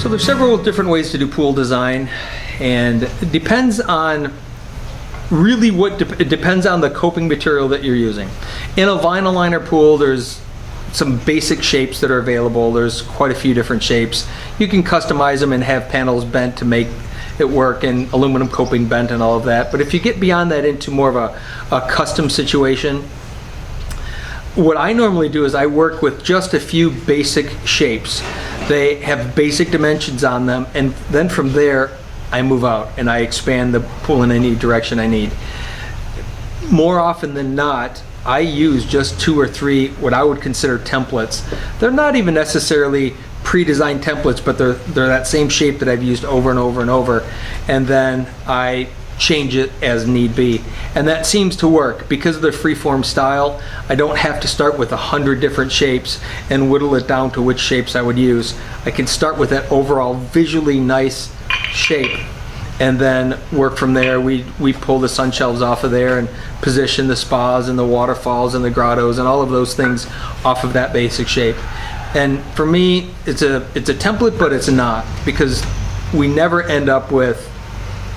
So there's several different ways to do pool design, and it depends on really it depends on the coping material that you're using. In a vinyl liner pool, there's some basic shapes that are available. There's quite a few different shapes. You can customize them and have panels bent to make it work, and aluminum coping bent and all of that. But if you get beyond that into more of a custom situation, what I normally do is I work with just a few basic shapes. They have basic dimensions on them, and then from there I move out and I expand the pool in any direction I need. More often than not, I use just 2 or 3 what I would consider templates. They're not even necessarily pre-designed templates, but they're that same shape that I've used over and over and over, and then I change it as need be. And that seems to work because of the freeform style. I don't have to start with 100 different shapes and whittle it down to which shapes I would use. I can start with that overall visually nice shape and then work from there. We pull the sun shelves off of there and position the spas and the waterfalls and the grottos and all of those things off of that basic shape. And for me, it's a template, but it's not, because we never end up with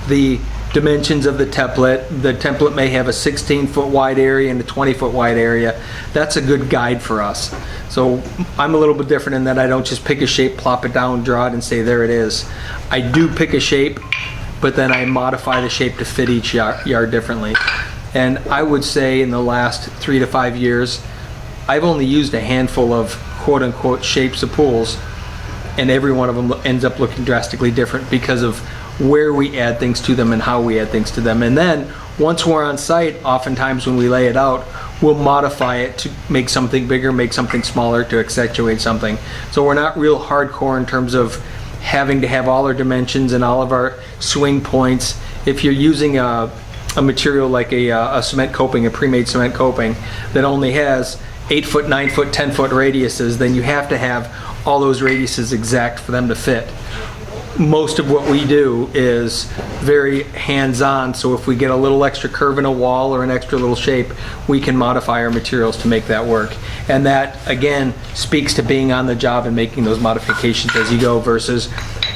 the dimensions of the template. The template may have a 16-foot wide area and a 20-foot wide area. That's a good guide for us. So I'm a little bit different in that I don't just pick a shape, plop it down, draw it, and say there it is. I do pick a shape, but then I modify the shape to fit each yard differently. And I would say in the last 3 to 5 years, I've only used a handful of quote-unquote shapes of pools, and every one of them ends up looking drastically different because of where we add things to them and how we add things to them. And then once we're on site, oftentimes when we lay it out, we'll modify it to make something bigger, make something smaller, to accentuate something. So we're not real hardcore in terms of having to have all our dimensions and all of our swing points. If you're using a material like a cement coping, a pre-made cement coping that only has 8-foot, 9-foot, 10-foot radiuses, then you have to have all those radiuses exact for them to fit. Most of what we do is very hands-on, so if we get a little extra curve in a wall or an extra little shape, we can modify our materials to make that work. And that, again, speaks to being on the job and making those modifications as you go versus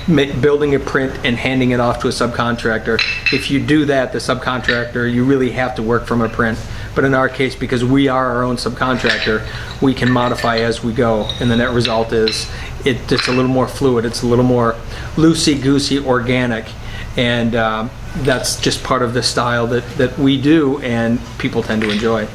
building a print and handing it off to a subcontractor. If you do that, the subcontractor, you really have to work from a print. But in our case, because we are our own subcontractor, we can modify as we go, and the net result is it's a little more fluid, it's a little more loosey-goosey, organic, and that's just part of the style that we do and people tend to enjoy.